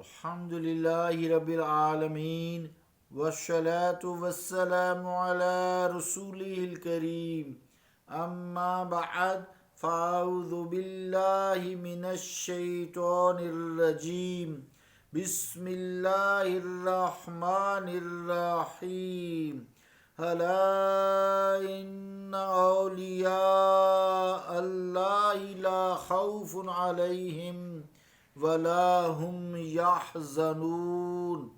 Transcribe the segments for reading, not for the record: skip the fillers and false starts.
الحمدللہ رب العالمین والصلاة والسلام علی رسولہ الکریم اما بعد فاعوذ باللہ من الشیطان الرجیم بسم اللہ الرحمن الرحیم الا ان اولیاء اللہ لا خوف علیہم ولا هم یحزنون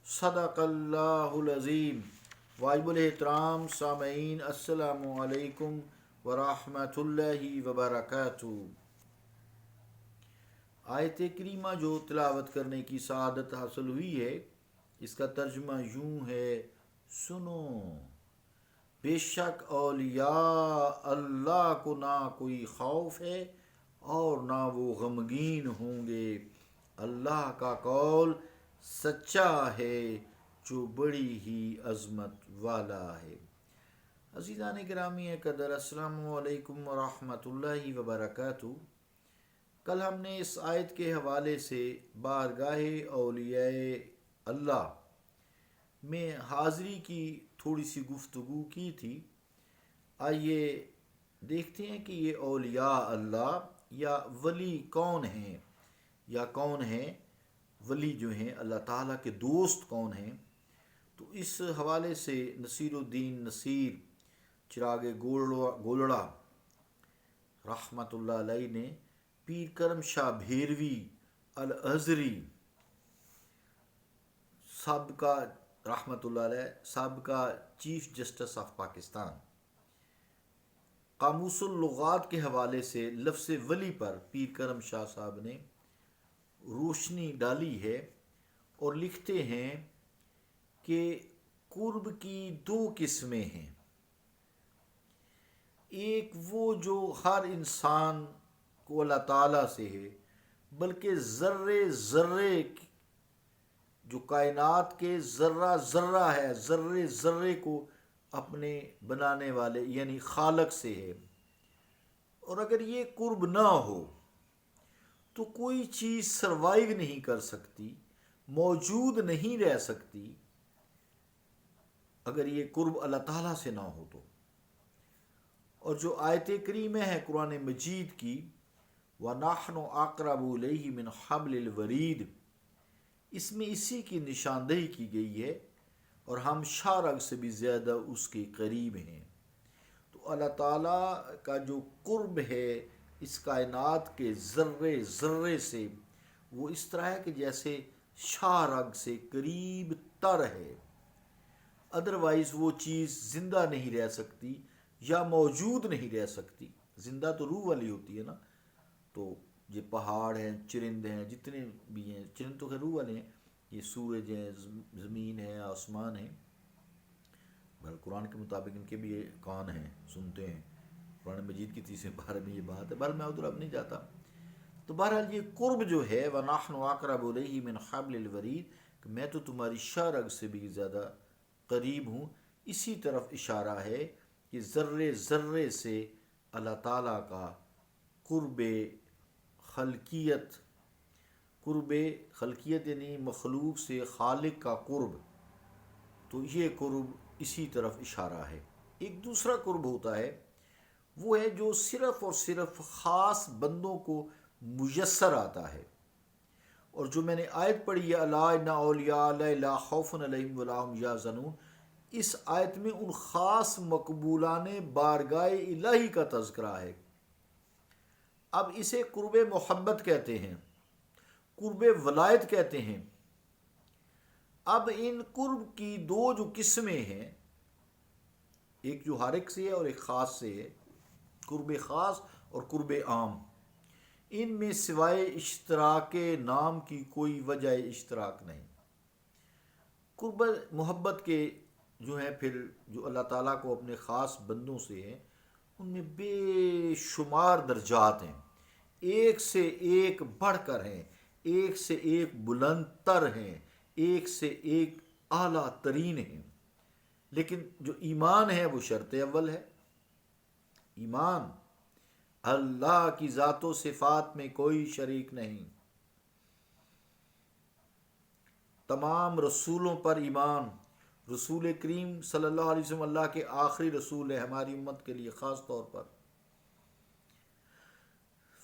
صدق اللہ العظیم۔ واجب الاحترام سامعین، السلام علیکم ورحمۃ اللہ وبرکاتہ۔ آیت کریمہ جو تلاوت کرنے کی سعادت حاصل ہوئی ہے، اس کا ترجمہ یوں ہے: سنو، بے شک اولیاء اللہ کو نہ کوئی خوف ہے اور نہ وہ غمگین ہوں گے۔ اللہ کا قول سچا ہے جو بڑی ہی عظمت والا ہے۔ عزیزان گرامی قدر، السلام علیکم ورحمۃ اللہ وبرکاتہ۔ کل ہم نے اس آیت کے حوالے سے بارگاہ اولیاء اللہ میں حاضری کی تھوڑی سی گفتگو کی تھی۔ آئیے دیکھتے ہیں کہ یہ اولیاء اللہ یا ولی کون ہیں، یا کون ہیں ولی جو ہیں اللہ تعالیٰ کے دوست کون ہیں۔ تو اس حوالے سے نصیر الدین نصیر چراغ گولڑا رحمۃ اللہ علیہ نے پیر کرم شاہ بھیروی الازہری سابقہ رحمۃ اللہ علیہ سابقہ چیف جسٹس آف پاکستان، قاموس اللغات کے حوالے سے لفظ ولی پر پیر کرم شاہ صاحب نے روشنی ڈالی ہے اور لکھتے ہیں کہ قرب کی دو قسمیں ہیں۔ ایک وہ جو ہر انسان کو اللہ تعالیٰ سے ہے، بلکہ ذرے ذرے جو کائنات کے ذرہ ذرہ ہے، ذرے ذرے کو اپنے بنانے والے یعنی خالق سے ہے۔ اور اگر یہ قرب نہ ہو تو کوئی چیز سروائیو نہیں کر سکتی، موجود نہیں رہ سکتی، اگر یہ قرب اللہ تعالیٰ سے نہ ہو تو۔ اور جو آیت کریمہ ہے قرآن مجید کی، وَنَحْنُ أَقْرَبُ إِلَيْهِ مِنْ حَبْلِ الْوَرِيدِ، اس میں اسی کی نشاندہی کی گئی ہے، اور ہم شارگ سے بھی زیادہ اس کے قریب ہیں۔ تو اللہ تعالیٰ کا جو قرب ہے اس کائنات کے ذرے ذرے سے، وہ اس طرح ہے کہ جیسے شارگ سے قریب تر ہے۔ ادروائز وہ چیز زندہ نہیں رہ سکتی یا موجود نہیں رہ سکتی۔ زندہ تو روح والی ہوتی ہے نا، تو یہ پہاڑ ہیں، چرند ہیں، جتنے بھی ہیں، چرند تو خیر روح والے ہیں، یہ سورج ہیں، زمین ہے، آسمان ہیں، بہر قرآن کے مطابق ان کے بھی یہ کان ہیں، سنتے ہیں۔ قرآن مجید کی 30 پارے میں یہ بات ہے، بہر میں ادھر اب نہیں جاتا۔ تو بہرحال یہ قرب جو ہے وَنَحْنُ أَقْرَبُ إِلَيْهِ مِنْ حَبْلِ الْوَرِيدِ، کہ میں تو تمہاری شارگ سے بھی زیادہ قریب ہوں، اسی طرف اشارہ ہے کہ ذرے ذرے سے اللہ تعالیٰ کا قرب خلقیت، قرب خلقیت یعنی مخلوق سے خالق کا قرب، تو یہ قرب اسی طرف اشارہ ہے۔ ایک دوسرا قرب ہوتا ہے، وہ ہے جو صرف اور صرف خاص بندوں کو میسر آتا ہے۔ اور جو میں نے آیت پڑھی ہے الا ان اولیاء اللہ لا خوف علیہم ولا هم یحزنون، اس آیت میں ان خاص مقبولان بارگاہ الہی کا تذکرہ ہے۔ اب اسے قرب محبت کہتے ہیں، قرب ولایت کہتے ہیں۔ اب ان قرب کی دو جو قسمیں ہیں، ایک جو ہر ایک سے ہے اور ایک خاص سے ہے، قرب خاص اور قرب عام۔ ان میں سوائے اشتراک نام کی کوئی وجہ اشتراک نہیں۔ قرب محبت کے جو ہیں پھر جو اللہ تعالیٰ کو اپنے خاص بندوں سے ہیں، ان میں بے شمار درجات ہیں، ایک سے ایک بڑھ کر ہیں، ایک سے ایک بلند تر ہیں، ایک سے ایک اعلیٰ ترین ہیں۔ لیکن جو ایمان ہے وہ شرط اول ہے۔ ایمان، اللہ کی ذات و صفات میں کوئی شریک نہیں۔ تمام رسولوں پر ایمان، رسول کریم صلی اللہ علیہ وسلم اللہ کے آخری رسول ہے ہماری امت کے لیے خاص طور پر،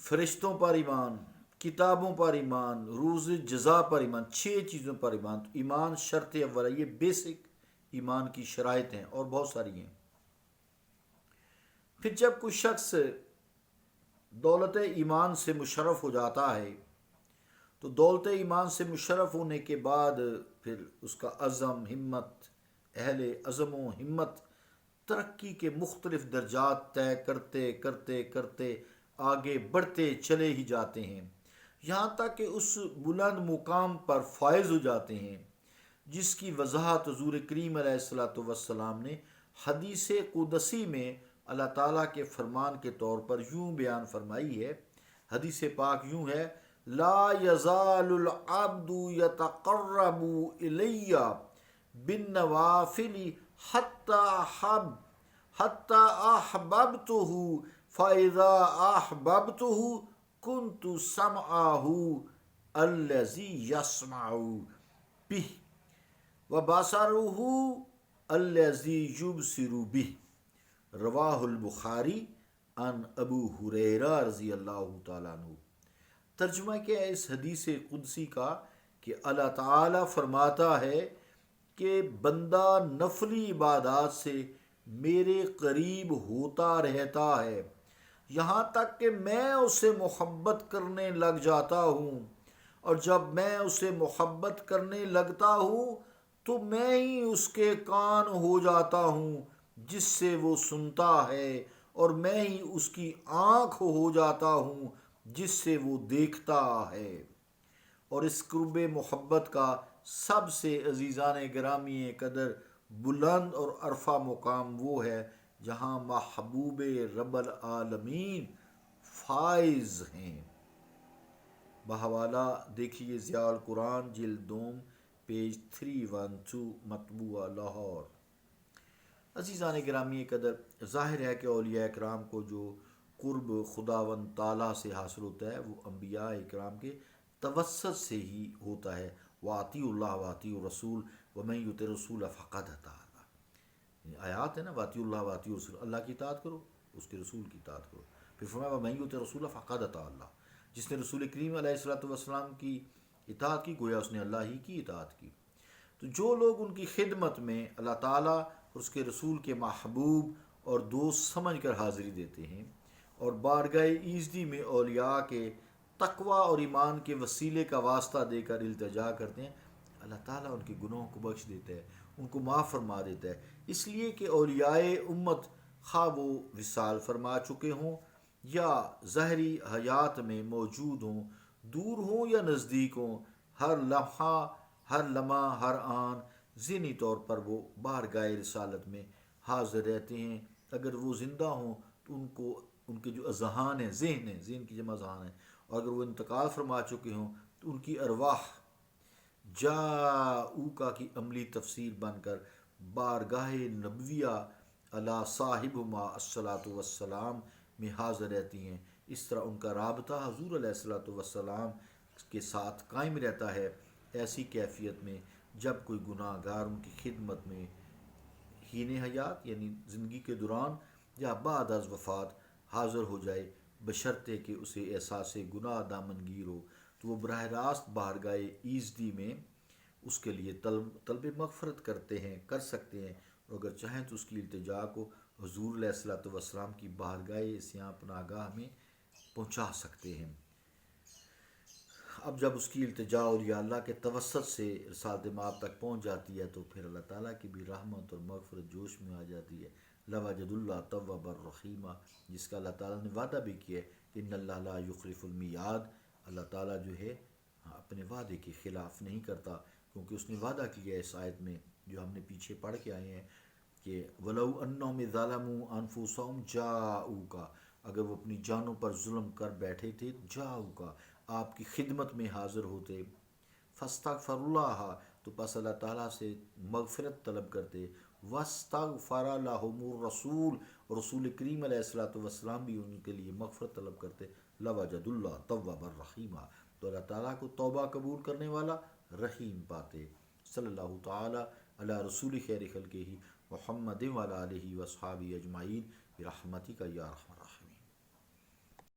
فرشتوں پر ایمان، کتابوں پر ایمان، روز جزا پر ایمان، 6 چیزوں پر ایمان۔ تو ایمان شرط اول ہے، یہ بیسک ایمان کی شرائط ہیں اور بہت ساری ہیں۔ پھر جب کوئی شخص دولت ایمان سے مشرف ہو جاتا ہے تو دولت ایمان سے مشرف ہونے کے بعد پھر اس کا عزم، ہمت، اہل عزم و ہمت ترقی کے مختلف درجات طے کرتے کرتے کرتے آگے بڑھتے چلے ہی جاتے ہیں، یہاں تک کہ اس بلند مقام پر فائز ہو جاتے ہیں جس کی وضاحت حضور کریم علیہ الصلوۃ والسلام نے حدیث قدسی میں اللہ تعالیٰ کے فرمان کے طور پر یوں بیان فرمائی ہے۔ حدیث پاک یوں ہے، لا یزال العبد یتقرب الی بالنوافل حتی احببته فاذا احببته كنت سمعه الذي يسمع به وبصره الذي يبصر به، رواہ البخاری عن ابو ہریرہ رضی اللہ تعالیٰ عنہ۔ ترجمہ کیا ہے اس حدیث قدسی کا کہ اللہ تعالیٰ فرماتا ہے کہ بندہ نفلی عبادات سے میرے قریب ہوتا رہتا ہے یہاں تک کہ میں اسے محبت کرنے لگ جاتا ہوں، اور جب میں اسے محبت کرنے لگتا ہوں تو میں ہی اس کے کان ہو جاتا ہوں جس سے وہ سنتا ہے، اور میں ہی اس کی آنکھ ہو جاتا ہوں جس سے وہ دیکھتا ہے۔ اور اس قرب محبت کا سب سے عزیزان گرامی قدر بلند اور عرفہ مقام وہ ہے جہاں محبوب رب العالمین فائز ہیں۔ بحوالہ دیکھیے ضیاء القرآن جلد دوم پیج 312 مطبوعہ لاہور۔ عزیزان گرامی قدر ظاہر ہے کہ اولیاء اکرام کو جو قرب خداوند تعالیٰ سے حاصل ہوتا ہے وہ انبیاء اکرام کے توسط سے ہی ہوتا ہے۔ وَأَطِیعُوا اللَّهَ وَأَطِیعُوا الرَّسُولَ وَمَن یُطِعِ الرَّسُولَ فَقَدْ أَطَاعَ اللَّهَ۔ آیات ہے نا، وَأَطِیعُوا اللَّهَ وَأَطِیعُوا الرَّسُولَ، اللہ کی اطاعت کرو، اس کے رسول کی اطاعت کرو۔ پھر فرمایا وَمَن یُطِعِ الرَّسُولَ فَقَدْ أَطَاعَ اللَّهَ، جس نے رسول کریم علیہ الصلوۃ والسلام کی اطاعت کی گویا اس نے اللہ ہی کی اطاعت کی۔ تو جو لوگ ان کی خدمت میں اللہ تعالیٰ اور اس کے رسول کے محبوب اور دوست سمجھ کر حاضری دیتے ہیں اور بارگاہ ایزدی میں اولیاء کے تقوی اور ایمان کے وسیلے کا واسطہ دے کر التجا کرتے ہیں، اللہ تعالیٰ ان کے گناہوں کو بخش دیتا ہے، ان کو معاف فرما دیتا ہے، اس لیے کہ اولیاء امت خواہ وہ وصال فرما چکے ہوں یا ظاہری حیات میں موجود ہوں، دور ہوں یا نزدیک ہوں، ہر لمحہ ہر آن ذہنی طور پر وہ بارگاہ رسالت میں حاضر رہتے ہیں۔ اگر وہ زندہ ہوں تو ان کے جو اذہان ہیں، ذہن کی جمع اذہان ہے، اور اگر وہ انتقال فرما چکے ہوں تو ان کی ارواح جاؤکا کی عملی تفسیر بن کر بارگاہ نبویہ علی صاحبہما الصلاۃ والسلام میں حاضر رہتی ہیں۔ اس طرح ان کا رابطہ حضور علیہ الصلاۃ والسلام کے ساتھ قائم رہتا ہے، ایسی کیفیت میں جب کوئی گناہ گار ان کی خدمت میں حین حیات یعنی زندگی کے دوران یا بعد از وفات حاضر ہو جائے، بشرطے کہ اسے احساس گناہ دامنگیر ہو، تو وہ براہ راست بارگاہ ایزدی میں اس کے لیے طلب مغفرت کر سکتے ہیں، اور اگر چاہیں تو اس کی التجا کو حضور علیہ الصلوۃ والسلام کی بارگاہ سیاں پناہگاہ میں پہنچا سکتے ہیں۔ اب جب اس کی التجا اولیاء اللہ کے توسط سے رسالت مآب تک پہنچ جاتی ہے تو پھر اللہ تعالیٰ کی بھی رحمت اور مغفرت جوش میں آ جاتی ہے۔ لَوَجَدُ اللَّهَ تَوَّابًا رَحِیمًا، جس کا اللہ تعالیٰ نے وعدہ بھی کیا ہے کہ ان اللہ لا یخلف المیعاد، اللہ تعالیٰ جو ہے اپنے وعدے کے خلاف نہیں کرتا، کیونکہ اس نے وعدہ کیا ہے اس آیت میں جو ہم نے پیچھے پڑھ کے آئے ہیں کہ وَلَوْ أَنَّهُمْ إِذْ ظَلَمُوا أَنفُسَهُمْ جَاءُوكَ، اگر وہ اپنی جانوں پر ظلم کر بیٹھے تھے، جاؤکا آپ کی خدمت میں حاضر ہوتے، فاستغفر اللہ تو پس اللہ تعالیٰ سے مغفرت طلب کرتے، واستغفر لهم الرسول اور رسول کریم علیہ الصلوۃ والسلام بھی ان کے لیے مغفرت طلب کرتے، لوجد اللہ توابا رحیما، تو اللہ تعالیٰ کو توبہ قبول کرنے والا رحیم پاتے۔ صلی اللہ تعالی علی رسول خیر خلقہ محمد وعلی آلہ وصحابہ اجمعین برحمتک یا ارحم الراحمین۔